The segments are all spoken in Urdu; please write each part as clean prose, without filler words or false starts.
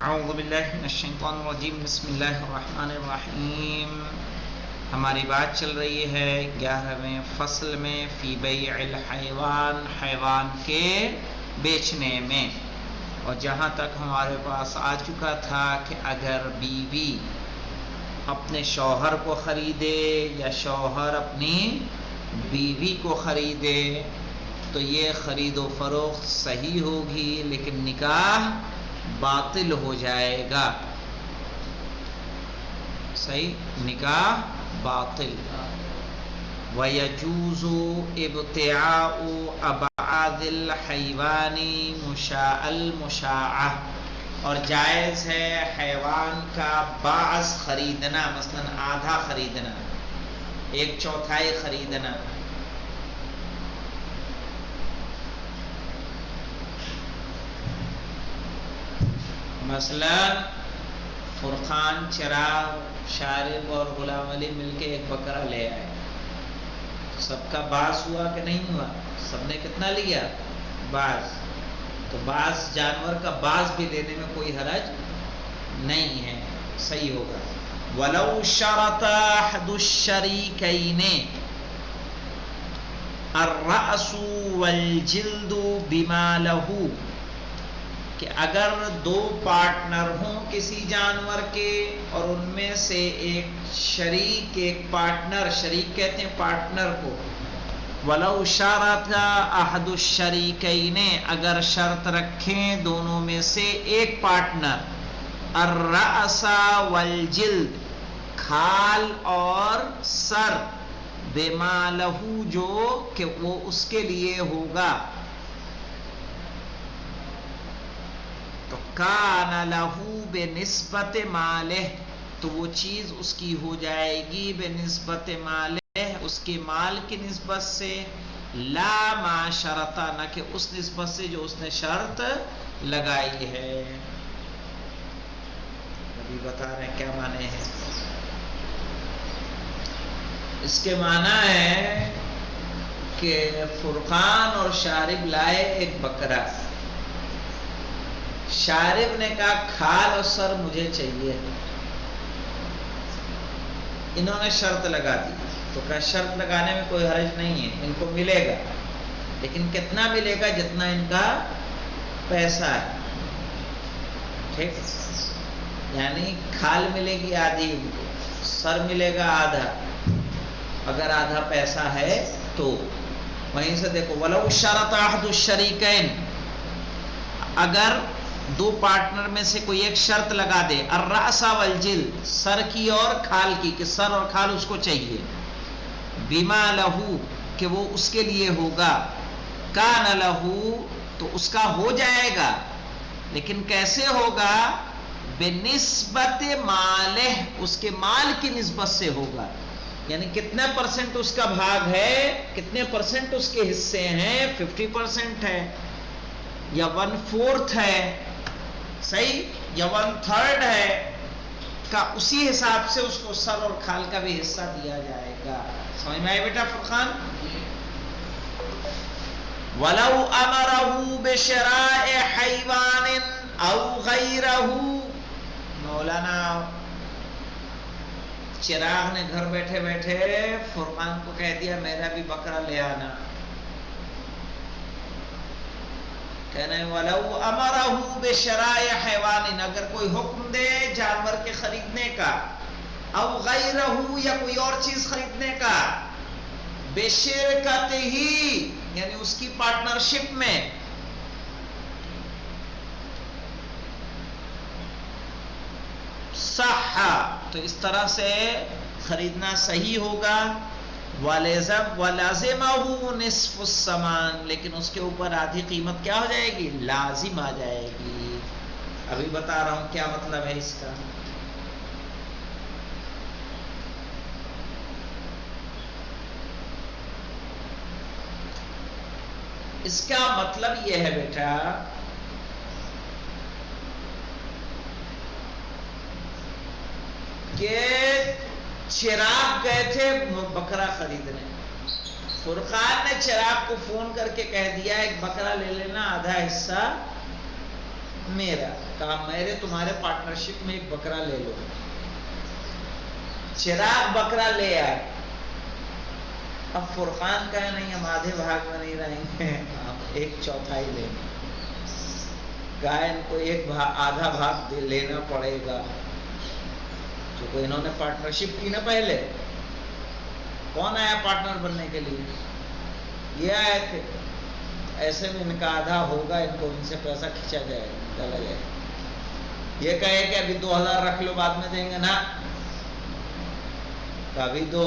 اعوذ باللہ من الشیطان الرجیم بسم اللہ الرحمن الرحیم. ہماری بات چل رہی ہے 11ویں فصل میں فی بیع الحیوان، حیوان کے بیچنے میں. اور جہاں تک ہمارے پاس آ چکا تھا کہ اگر بیوی اپنے شوہر کو خریدے یا شوہر اپنی بیوی کو خریدے تو یہ خرید و فروخت صحیح ہوگی، لیکن نکاح باطل ہو جائے گا. صحیح، نکاح باطل. وَيَجُوزُ ابْتِعَاءُ أَبْعَادِ الْحَيْوَانِ مُشَاءَ الْمُشَاعَةِ، اور جائز ہے حیوان کا بعض خریدنا، مثلا آدھا خریدنا، 1/4 خریدنا. مثلا فرقان، چراغ، شارب اور غلام علی مل کے ایک بکرا لے آئے. سب کا باز ہوا کہ نہیں ہوا؟ سب نے کتنا لیا؟ باز. تو باز جانور کا باز بھی لینے میں کوئی حرج نہیں ہے، صحیح ہوگا. وَلَوْ شَرَطَ أَحَدُ الشَّرِيكَيْنِ الرَّأْسُ وَالْجِلْدُ بِمَا لَهُ، کہ اگر 2 پارٹنر ہوں کسی جانور کے اور ان میں سے ایک شریک، ایک پارٹنر، شریک کہتے ہیں پارٹنر کو. وَلَوْ شَرَطَ أَحَدُ الشَّرِيكَيْنِ، اگر شرط رکھیں دونوں میں سے ایک پارٹنر، الرَّأْسَ وَالْجِلْد، کھال اور سر، بِمَا لَهُ، جو کہ وہ اس کے لیے ہوگا، تو کان لہو بنسبت مالہ، تو وہ چیز اس کی ہو جائے گی بنسبت مالہ، اس کے مال کی نسبت سے، لا ما شرطا، نہ کہ اس نسبت سے جو اس نے شرط لگائی ہے. ابھی بتا رہے ہیں کیا معنی ہے اس کے. معنی ہے کہ فرقان اور شارب لائے ایک بکرا. شارب نے کہا کھال اور سر مجھے چاہیے، انہوں نے شرط لگا دی. تو کہا شرط لگانے میں کوئی حرج نہیں ہے، ان کو ملے گا، لیکن کتنا ملے گا؟ جتنا ان کا پیسہ ہے. ٹھیک، یعنی کھال ملے گی آدھی ان کو، سر ملے گا آدھا، اگر آدھا پیسہ ہے تو. وہیں سے دیکھو وَلَوْ شَرَطَ أَحَدُ الشَّرِيكَيْنِ، اگر 2 پارٹنر میں سے کوئی ایک شرط لگا دے، الرأس والجلد، سر کی اور کھال کی، کہ سر اور کھال اس کو چاہیے، بما لہو، کہ وہ اس کے لیے ہوگا، کان لہو، تو اس کا ہو جائے گا، لیکن کیسے ہوگا؟ بنسبت مالہ، اس کے مال کی نسبت سے ہوگا. یعنی کتنے پرسنٹ اس کا بھاگ ہے، کتنے پرسنٹ اس کے حصے ہیں، 50% ہے یا 1/4 ہے، صحیح، یا 1/3 ہے، کا اسی حساب سے اس کو سر اور کھال کا بھی حصہ دیا جائے گا. سمجھ میں آئے بیٹا فرقان؟ وَلَوْ أَمَرَهُ بِشِرَاءِ حَيْوَانٍ أَوْ غَيْرَهُ، مولانا چراغ نے گھر بیٹھے بیٹھے فرقان کو کہہ دیا میرا بھی بکرا لے آنا. کہنا ہے وَلَوْ أَمَرَهُ بِشِرَاءِ حَيْوَانٍ، اگر کوئی حکم دے جانور کے خریدنے کا، او غیرہو، یا کوئی اور چیز خریدنے کا، بِشِرْكَتِهِ، یعنی اس کی پارٹنرشپ میں، صح، تو اس طرح سے خریدنا صحیح ہوگا. وَلَازِمَهُ نِصْفُ الثَّمَن، لیکن اس کے اوپر آدھی قیمت کیا ہو جائے گی؟ لازم آ جائے گی. ابھی بتا رہا ہوں کیا مطلب ہے اس کا. اس کا مطلب یہ ہے بیٹا کہ چراغ گئے تھے بکرا خریدنے، فرقان نے چراغ کو فون کر کے کہہ دیا ایک بکرا لے لینا، آدھا حصہ میرا. کہا میرے تمہارے پارٹنرشپ میں ایک بکرا لے لو. چراغ بکرا لے آئے. اب فرقان کہا نہیں ہم آدھے بھاگ میں نہیں رہیں گے، ہم 1/4 لیں گے. کہا ان کو آدھا بھاگ لینا پڑے گا. چونکہ انہوں نے پارٹنرشپ کی نا پہلے. کون آیا پارٹنر بننے کے لیے؟ یہ آئے تھے. ایسے میں ان کا آدھا ہوگا، ان کو ان سے پیسہ کھینچا جائے گا، نکالا جائے گا. یہ کہے کہ ابھی 2000 رکھ لو بعد میں دیں گے نا، ابھی دو.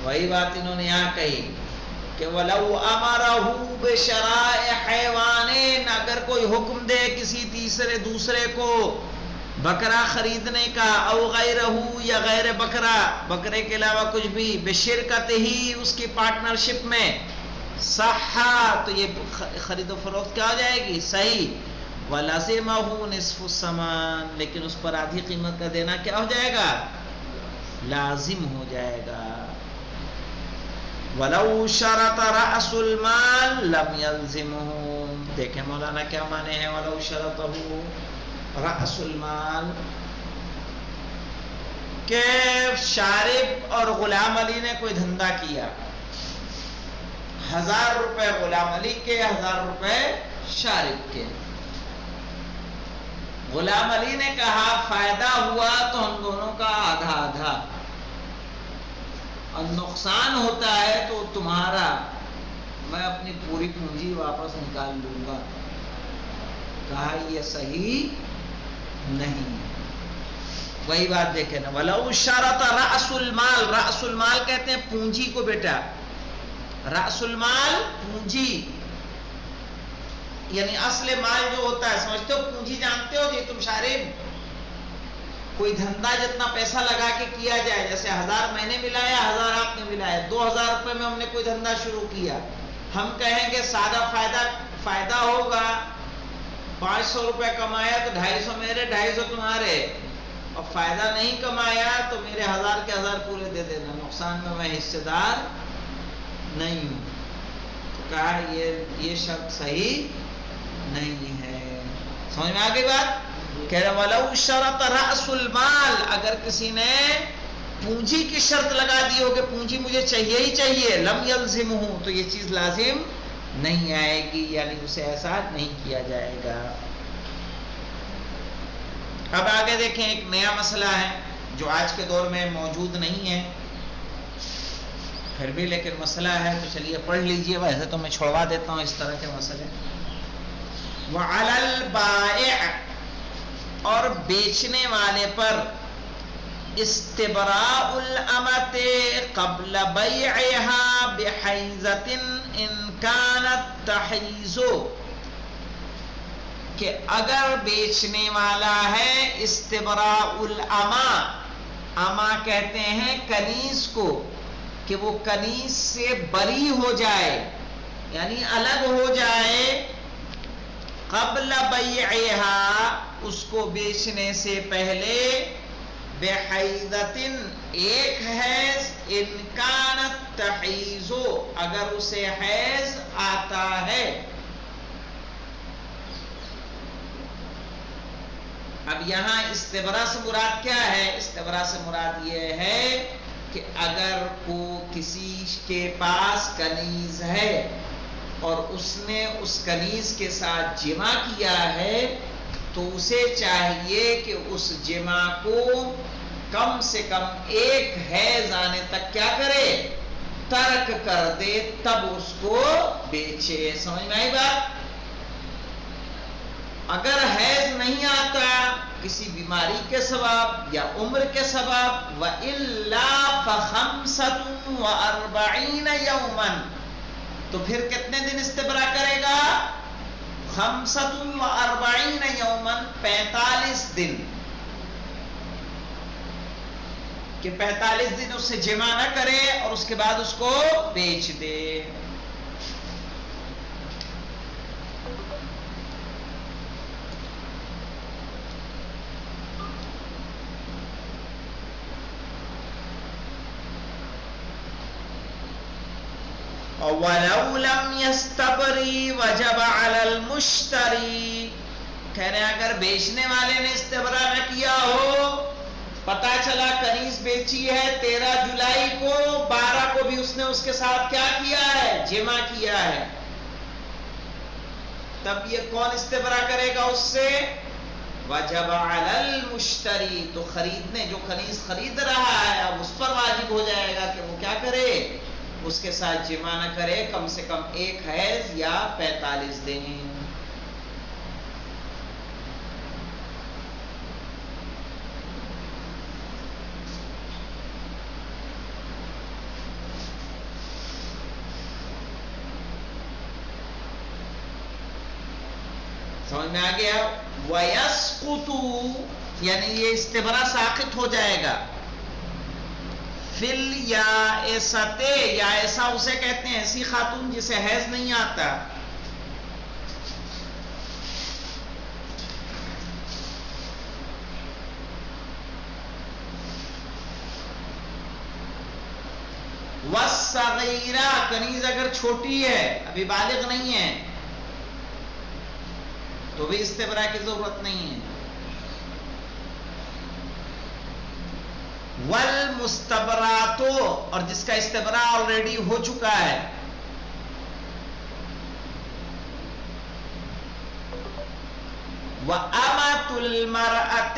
وہی بات انہوں نے یہاں کہی کہ وَلَوْ أَمَرَهُ بِشَرَائِعِ حَيْوَانٍ، اگر کوئی حکم دے کسی دوسرے کو بکرا خریدنے کا، او غیرہو یا غیر بکرے کے علاوہ کچھ بھی، بشرکت ہی اس کی پارٹنرشپ میں، صحا تو یہ خرید و فروخت کیا ہو جائے گی؟ صحیح. وَلَزِمَهُ نِصْفُ الثَّمَانِ، لیکن اس پر آدھی قیمت کا دینا کیا ہو جائے گا؟ لازم ہو جائے گا. وَلَوْ شَرَطَ رَأْسُ الْمَالِ لَمْ يَلْزِمُهُ. دیکھیں مولانا کیا مانے ہیں وَلَوْ شَرَطَهُ رَأْسُ الْمَالِ، کہ شارب اور غلام علی نے کوئی دھندا کیا، 1000 روپے غلام علی کے، 1000 روپے شارب کے. غلام علی نے کہا فائدہ ہوا تو ہم دونوں کا آدھا آدھا، اور نقصان ہوتا ہے تو تمہارا، میں اپنی پوری پونجی واپس نکال لوں گا. کہا یہ صحیح نہیں. وہی بات دیکھیں نا، وَلَوْ شَرَطَ رَأْسُ الْمَالِ، رأس المال کہتے ہیں پونجی کو بیٹا. رأس المال پونجی، یعنی اصل مال جو ہوتا ہے، سمجھتے ہو پونجی جانتے ہو جی تم شارب؟ کوئی دھندا جتنا پیسہ لگا کے کیا جائے، جیسے 1000 میں نے ملایا، 1000 آپ نے ملایا، 2000 روپے میں ہم نے کوئی دھندا شروع کیا. ہم کہیں گے سادہ فائدہ ہوگا، 500 روپے کمایا تو 250 میرے 250 تمہارے، اور فائدہ نہیں کمایا تو میرے 1000 کے 1000 پورے دے دینا، نقصان میں حصے دار نہیں ہوں. تو کہا یہ شرط صحیح نہیں ہے. سمجھ میں آ گئی بات؟ کہہ رہے وَلَوْ شَرَطَ رَأْسُ الْمَالِ، اگر کسی نے پونجی کی شرط لگا دی ہو کہ پونجی مجھے چاہیے ہی چاہیے، لم يلزمہ، تو یہ چیز لازم نہیں آئے گی، یعنی اسے ایسا نہیں کیا جائے گا. اب آگے دیکھیں ایک نیا مسئلہ ہے جو آج کے دور میں موجود نہیں ہے، پھر بھی لیکن مسئلہ ہے تو چلیے پڑھ لیجئے. ویسے تو میں چھوڑوا دیتا ہوں اس طرح کے مسئلے. وَعَلَى الْبَائِعِ، اور بیچنے والے پر، استبراء الامت قبل بیعها بحیزۃ ان کانت تحیز، کہ اگر بیچنے والا ہے استبراء الاما، اما کہتے ہیں کنیز کو، کہ وہ کنیز سے بری ہو جائے، یعنی الگ ہو جائے، قبل بیعها، اس کو بیچنے سے پہلے، بحیضۃ، ایک حیض، ان کانت تحیض، اگر اسے حیض آتا ہے. اب یہاں استبراء سے مراد کیا ہے؟ استبراء سے مراد یہ ہے کہ اگر کسی کے پاس کنیز ہے اور اس نے اس کنیز کے ساتھ جمع کیا ہے، تو اسے چاہیے کہ اس جمع کو کم سے کم ایک حیض آنے تک کیا کرے؟ ترک کر دے، تب اس کو بیچے. سمجھ میں آئی بات؟ اگر حیض نہیں آتا کسی بیماری کے سبب یا عمر کے سبب، وَإِلَّا فَخَمْسَةٌ وَأَرْبَعِينَ يَوْمًا، تو پھر کتنے دن استبراء کرے گا؟ 45 یومن، 45 دن، کہ 45 دن اس سے جمع نہ کرے اور اس کے بعد اس کو بیچ دے. وَلَوْ لَمْ يَسْتَبْرِ وَجَبَ عَلَى الْمُشْتَرِي، کہہ رہے ہیں اگر بیچنے والے نے استبرا نہ کیا ہو، پتا چلا کنیز بیچی ہے 13 جولائی کو، 12 کو بھی اس نے اس کے ساتھ کیا کیا ہے؟ جمع کیا ہے، تب یہ کون استبرا کرے گا اس سے؟ وجب علی المشتری، تو خریدنے جو کنیز خرید رہا ہے اب اس پر واجب ہو جائے گا کہ وہ کیا کرے؟ اس کے ساتھ جمع نہ کرے کم سے کم 1 حیض یا 45 دن۔ سمجھ میں آ گیا؟ وَيَسْقُطُ، یعنی یہ استبرا ساقط ہو جائے گا، فِل یائستے، یائسہ اسے کہتے ہیں ایسی خاتون جسے حیض نہیں آتا، وَالصَّغِيرَةِ، کنیز اگر چھوٹی ہے ابھی بالغ نہیں ہے تو بھی استبرا کی ضرورت نہیں ہے، والمستبرات، اور جس کا استبرا آلریڈی ہو چکا ہے، وَأَمَةُ الْمَرْأَةِ،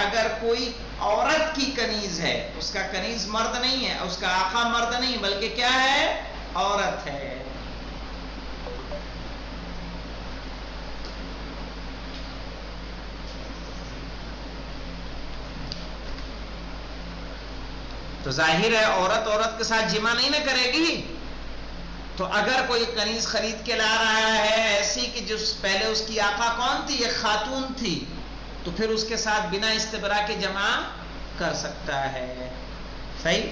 اگر کوئی عورت کی کنیز ہے، اس کا کنیز مرد نہیں ہے، اس کا آقا مرد نہیں بلکہ کیا ہے؟ عورت ہے، تو ظاہر ہے عورت کے ساتھ جمع نہیں نہ کرے گی، تو اگر کوئی کنیز خرید کے لا رہا ہے ایسی کہ جس پہلے اس کی آقا کون تھی؟ ایک خاتون تھی، تو پھر اس کے ساتھ بنا استبرا کے جمع کر سکتا ہے، صحیح؟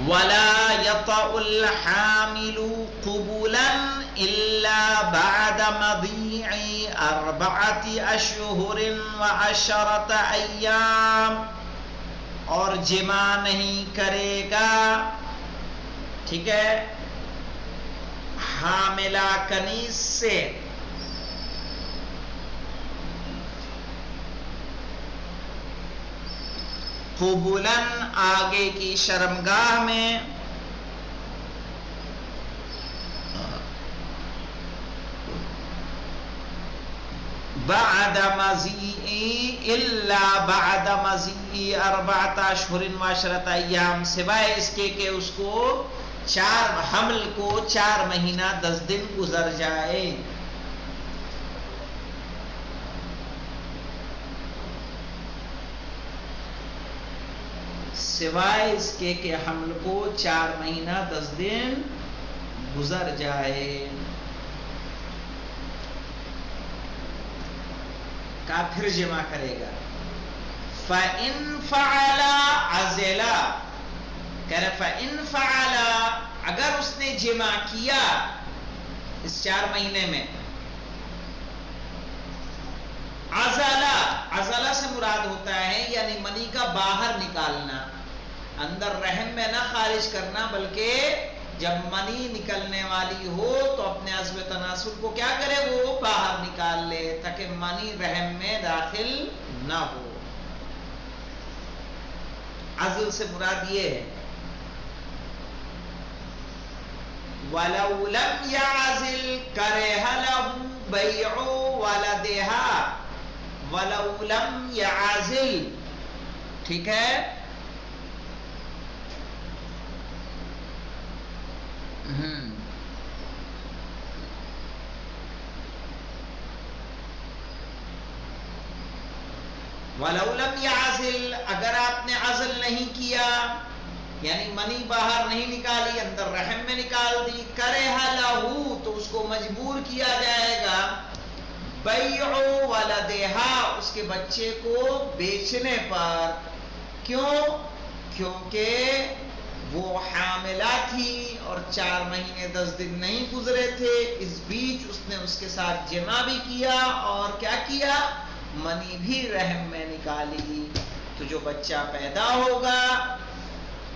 وَلَا يَطَعُ الْحَامِلُ قُبُولًا إِلَّا بَعْدَ مَضِيعِ 4 أشهر و10 أيام، اور جمع نہیں کرے گا، ٹھیک ہے، حاملہ کنیز سے قبولاً آگے کی شرمگاہ میں، بعد مضیء الا بعد مضیء 4 أشهر و10 أيام، سوائے اس کے کہ اس کو حمل کو 4 مہینہ 10 دن گزر جائے، سوائے اس کے کہ حمل کو 4 مہینہ 10 دن گزر جائے، کا پھر جمع کرے گا۔ فَإِن فَعَلَ عَزِلَ، کہہ رہے فَإِن فَعَلَ، اگر اس نے جمع کیا اس 4 مہینے میں، عزلہ سے مراد ہوتا ہے یعنی منی کا باہر نکالنا، اندر رحم میں نہ خارج کرنا، بلکہ جب منی نکلنے والی ہو تو اپنے عضو تناسل کو کیا کرے؟ وہ باہر نکال لے تاکہ منی رحم میں داخل نہ ہو۔ عزل سے مراد یہ ہے، وَلَوْ لَمْ يَعْزِلْ كَرِهَ لَهُ بَيْعُ وَلَدِهَا، وَلَوْ لَمْ يَعْزِلْ، ٹھیک ہے، وَلَوْ لَمْ يَعْزِلْ، اگر آپ نے عزل نہیں کیا یعنی منی باہر نہیں نکالی، اندر رحم میں نکال دی، کَرِهَ لَهُ، تو اس کو مجبور کیا جائے گا، بَيْعُ وَلَدِهَا، اس کے بچے کو بیچنے پر، کیوں؟ کیونکہ وہ حاملہ تھی اور 4 مہینے 10 دن نہیں گزرے تھے، اس بیچ اس نے اس کے ساتھ جمع بھی کیا اور کیا کیا؟ منی بھی رحم میں نکالی، تو جو بچہ پیدا ہوگا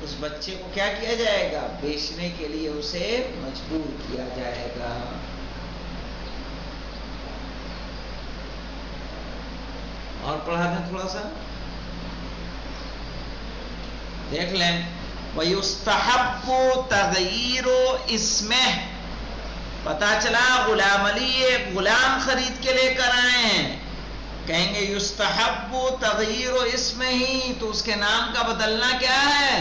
اس بچے کو کیا کیا جائے گا؟ بیچنے کے لیے اسے مجبور کیا جائے گا۔ اور پڑھا دیں تھوڑا سا دیکھ لیں. وَيُسْتَحَبُّ تَغْيِيرُ اسْمِهِ. پتا چلا غلام علی ایک غلام خرید کے لے کر آئے ہیں. کہیں گے یستحب تغییر اسمہ، تو اس کے نام کا بدلنا کیا ہے؟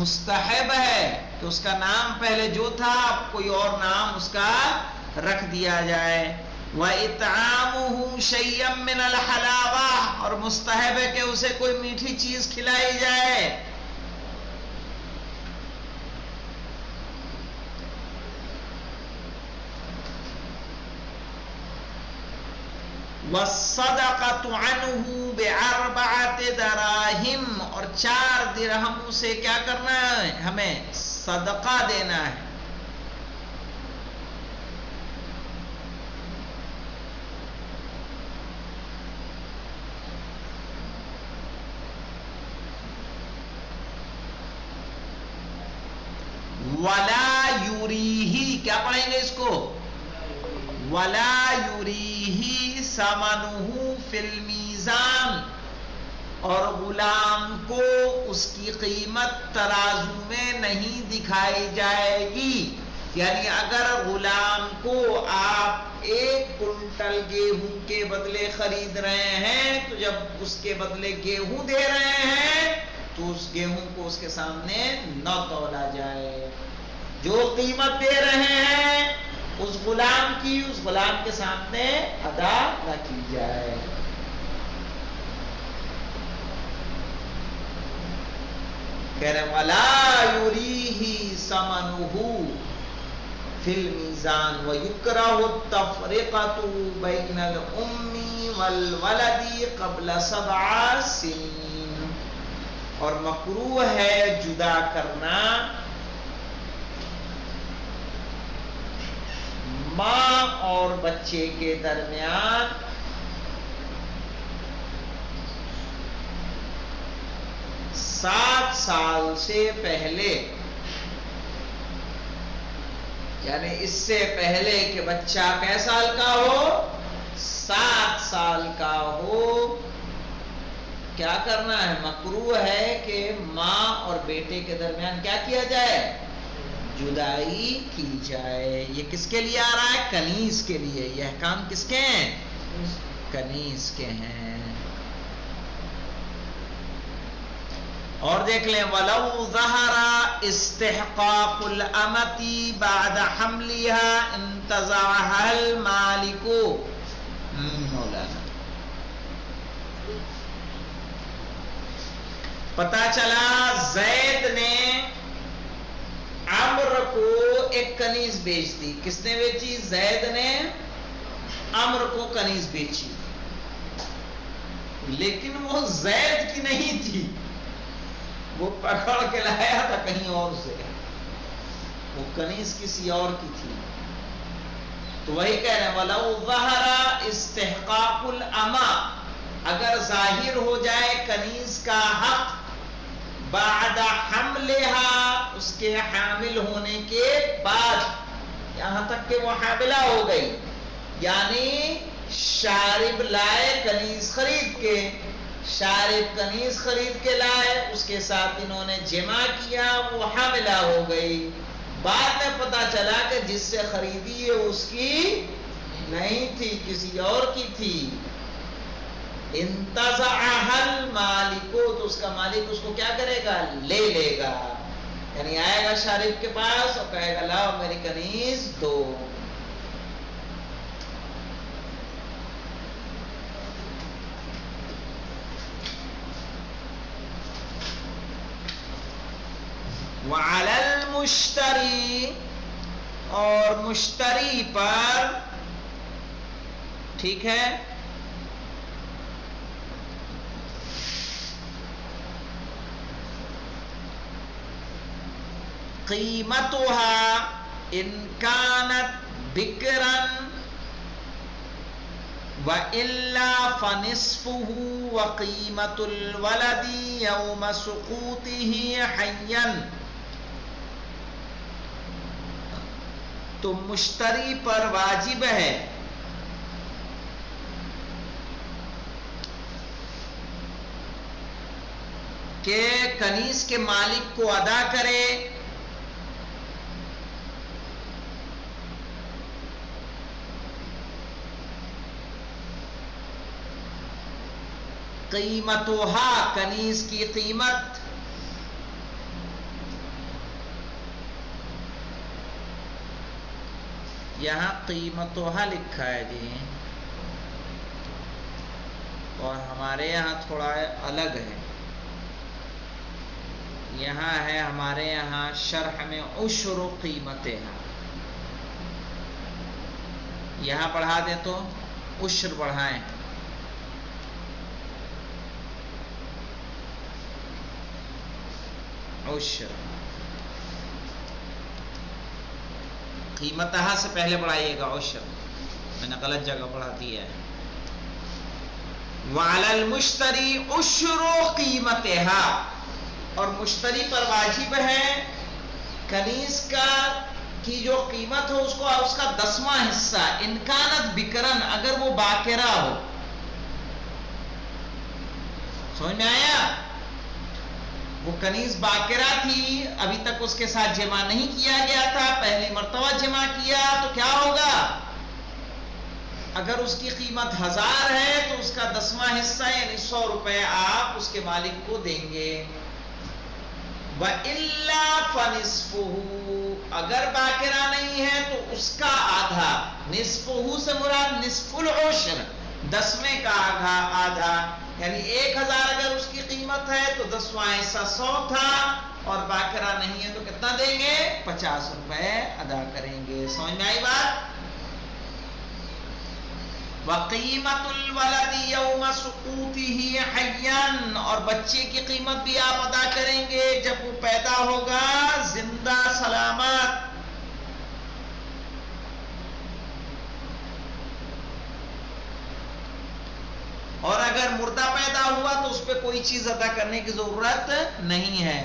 مستحب ہے کہ اس کا نام پہلے جو تھا اب کوئی اور نام اس کا رکھ دیا جائے. وَإِطْعَامُهُ شَيْئًا مِّنَ الْحَلَاوَةِ، اور مستحب ہے کہ اسے کوئی میٹھی چیز کھلائی جائے. وَالصَّدَقَةُ عَنْهُ بِأَرْبَعَةِ دَرَاهِمْ، اور 4 درہموں سے کیا کرنا ہے؟ ہمیں صدقہ دینا ہے. وَلَا يُرِيهِ، کیا پڑھیں گے اس کو؟ وَلَا يُرِيهِ ثَمَنُهُ فِي الْمِيزَانِ، اور غلام کو اس کی قیمت ترازو میں نہیں دکھائی جائے گی. یعنی اگر غلام کو آپ 1 کنٹل گیہوں کے بدلے خرید رہے ہیں تو جب اس کے بدلے گیہوں دے رہے ہیں تو اس گیہوں کو اس کے سامنے نہ تولا جائے. جو قیمت دے رہے ہیں اس غلام کی، اس غلام کے سامنے ادا نہ کی جائے. کہہ رہے وَلَا يُرِيهِ ثَمَنُهُ فِي الْمِيزَانِ وَيُكْرَهُ التَّفْرِقَةُ بَيْنَ الْأُمِّ وَالْوَلَدِ قَبْلَ 7 سِنِينَ، اور مکروہ ہے جدا کرنا ماں اور بچے کے درمیان 7 سال سے پہلے. یعنی اس سے پہلے کہ بچہ کئے سال کا ہو؟ 7 سال کا ہو. کیا کرنا ہے؟ مکروہ ہے کہ ماں اور بیٹے کے درمیان کیا کیا جائے؟ جدائی کی جائے. یہ کس کے لیے آ رہا ہے؟ کنیز کے لیے. یہ احکام کس کے ہیں؟ کنیز کے ہیں. اور دیکھ لیں وَلَوْ ظَهَرَ اسْتِحْقَاقُ الْأَمَةِ بَعْدَ حَمْلِهَا انْتَزَعَهَا الْمَالِكُ. مولانا پتا چلا زید نے عمر کو ایک کنیز بیچ دی. کس نے بیچی؟ زید نے عمر کو کنیز بیچی، لیکن وہ زید کی نہیں تھی، وہ پکڑ کے لایا تھا کہیں اور سے. وہ کنیز کسی اور کی تھی. تو وہی کہہ رہے ہیں وَلَوْ ظَهَرَ اسْتِحْقَاقُ الْأَمَةِ، اگر ظاہر ہو جائے کنیز کا حق بعد حملها، اس کے حامل ہونے کے بعد، یہاں تک کہ وہ حاملہ ہو گئی. یعنی شارب لائے کنیز خرید کے، شارب کنیز خرید کے لائے، اس کے ساتھ انہوں نے جمع کیا، وہ حاملہ ہو گئی. بعد میں پتا چلا کہ جس سے خریدی ہے اس کی نہیں تھی، کسی اور کی تھی. انتزعها المالک، تو اس کا مالک اس کو کیا کرے گا؟ لے لے گا. یعنی آئے گا شارب کے پاس اور کہے گا لاؤ میری کنیز دو. وعلی المشتری، اور مشتری پر، ٹھیک ہے، قیمتها ان كانت بکرا وَإِلَّا فَنِصْفُهُ وَقِيمَةُ الْوَلَدِ يَوْمَ سُقُوطِهِ حَيًّا. تو مشتری پر واجب ہے کہ کنیز کے مالک کو ادا کرے. قیمتها کنیز کی قیمت یہاں قیمتها لکھا ہے جی اور ہمارے یہاں تھوڑا الگ ہے. یہاں ہے ہمارے یہاں شرح میں عشر قیمتها. یہاں پڑھا دیں تو عشر بڑھائیں. عشر قیمتها سے پہلے پڑھائیے گا عشر. میں نے غلط جگہ پڑھا دی ہے. وعلی المشتری عشر قیمتها اور مشتری پر واجب ہے کنیز کا کی جو قیمت ہو اس کا 10واں حصہ. ان کانت بکرن اگر وہ باکرہ ہو. سمجھ میں آیا؟ وہ کنیز باکرہ تھی, ابھی تک اس کے ساتھ جمع نہیں کیا گیا تھا, پہلی مرتبہ جمع کیا تو کیا ہوگا؟ اگر اس کی قیمت 1000 ہے تو اس کا 10واں حصہ یعنی 100 روپے آپ اس کے مالک کو دیں گے. وَإِلَّا فَنِصْفُهُ اگر باکرہ نہیں ہے تو اس کا آدھا. نصفہ سے مراد نصف العشر 10ویں کا آدھا یعنی 1000 اگر اس کی قیمت ہے تو 10واں حصہ 100 تھا اور باکرہ نہیں ہے تو کتنا دیں گے؟ 50 روپے ادا کریں گے. سمجھ میں آئی بات؟ وَقِيمَةُ الْوَلَدِ يَوْمَ سُقُوطِهِ حَيًّا اور بچے کی قیمت بھی آپ ادا کریں گے جب وہ پیدا ہوگا زندہ سلامت. اور اگر مردہ پیدا ہوا تو اس پہ کوئی چیز ادا کرنے کی ضرورت نہیں ہے.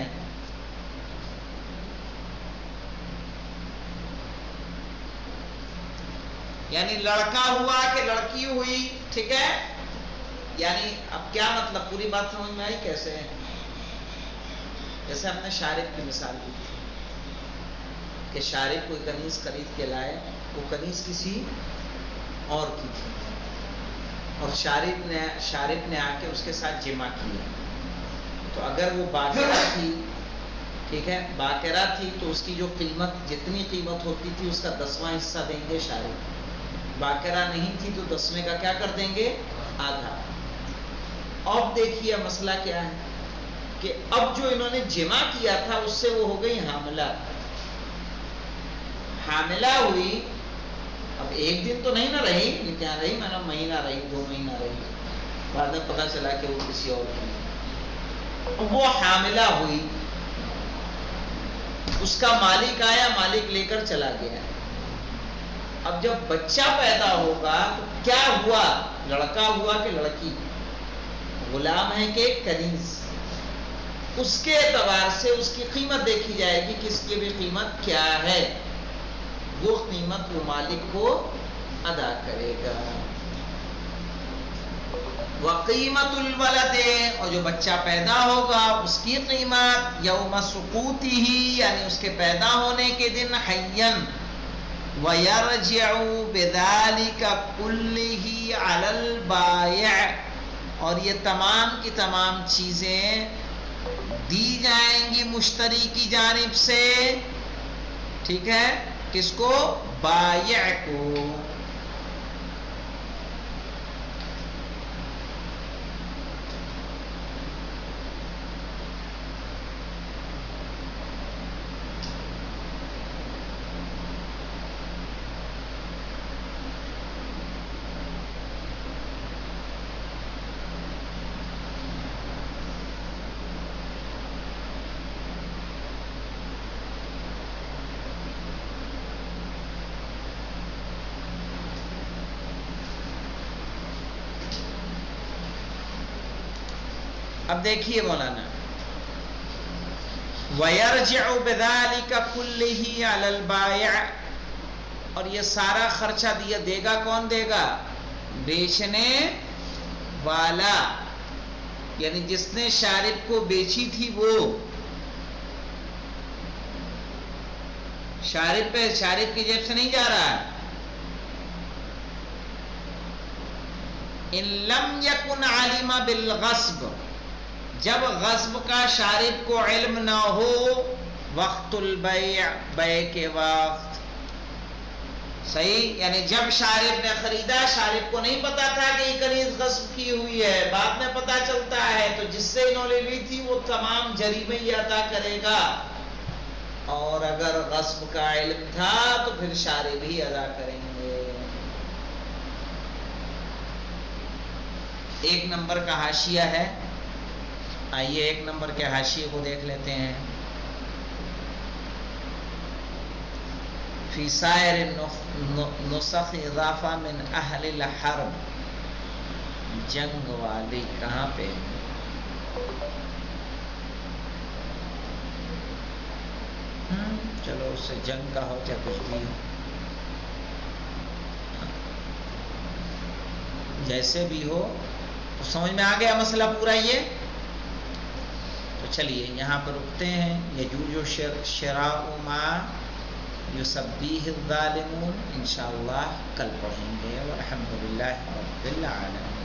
یعنی لڑکا ہوا کہ لڑکی ہوئی, ٹھیک ہے, یعنی اب کیا مطلب پوری بات سمجھ میں آئی کیسے؟ جیسے ہم نے شارب کی مثال دی کہ شارب کوئی کنیز خرید کے لائے, وہ کنیز کسی اور کی تھی اور شارب نے آ کے اس کے ساتھ جمع کیا. تو اگر وہ باکرہ تھی, ٹھیک ہے, باکرہ تھی تو اس کی جو قیمت جتنی قیمت ہوتی تھی اس کا 10واں حصہ دیں گے شارب. باکرہ نہیں تھی تو 10ویں کا کیا کر دیں گے؟ آدھا. اب دیکھیے مسئلہ کیا ہے کہ اب جو انہوں نے جمع کیا تھا اس سے وہ ہو گئی حاملہ. حاملہ ہوئی, اب ایک دن تو نہیں نہ رہی, یہ کیا رہی, میں نے مہینہ رہی, 2 مہینہ رہی, بعد میں پتہ چلا کہ وہ کسی اور کی. وہ حاملہ ہوئی, اس کا مالک آیا, مالک لے کر چلا گیا. اب جب بچہ پیدا ہوگا تو کیا ہوا؟ لڑکا ہوا کہ لڑکی؟ غلام ہے کہ کنیز؟ اس کے اعتبار سے اس کی قیمت دیکھی جائے گی کہ اس کی بھی قیمت کیا ہے. وہ قیمت وہ مالک کو ادا کرے گا. وَقِيمَةُ الْوَلَدِ اور جو بچہ پیدا ہوگا اس کی قیمت یوم سقوطِهِ یعنی اس کے پیدا ہونے کے دن حیًّا وَيَرْجِعُ بِذَلِكَ كُلِّهِ عَلَى الْبَائِعِ اور یہ تمام کی تمام چیزیں دی جائیں گی مشتری کی جانب سے, ٹھیک ہے, کس کو؟ بائع کو. اب دیکھیے مولانا, وَيَرْجِعُ بِذَلِكَ كُلِّهِ عَلَى الْبَائِعِ اور یہ سارا خرچہ دے گا کون دے گا؟ بیچنے والا. یعنی جس نے شارب کو بیچی تھی وہ شارب کی جیب سے نہیں جا رہا ہے. ان لم یکن عالم بالغصب، جب غصب کا شارب کو علم نہ ہو، وقت البیع، بیع کے وقت. صحیح، یعنی جب شارب نے خریدا، شارب کو نہیں پتا تھا کہ یہ کنیز غصب کی ہوئی ہے، بعد میں پتا چلتا ہے، تو جس سے انہوں نے لی تھی وہ تمام جریمے ہی ادا کرے گا. اور اگر غصب کا علم تھا تو پھر شارب ہی ادا کریں گے. ایک نمبر کا حاشیہ ہے، آئیے ایک نمبر کے حاشیے کو دیکھ لیتے ہیں. فی سائر نسخ اضافہ من اہل الحرب، جنگ والی کہاں پہ؟ چلو اس سے جنگ کا ہو چاہے کچھ بھی ہو، جیسے بھی ہو تو سمجھ میں آ گیا مسئلہ پورا. یہ تو چلیے یہاں پر رکتے ہیں. یجوج و شراء ما یسبیہ الظالمون انشاءاللہ کل پڑھیں گے. والحمدللہ رب العالمین.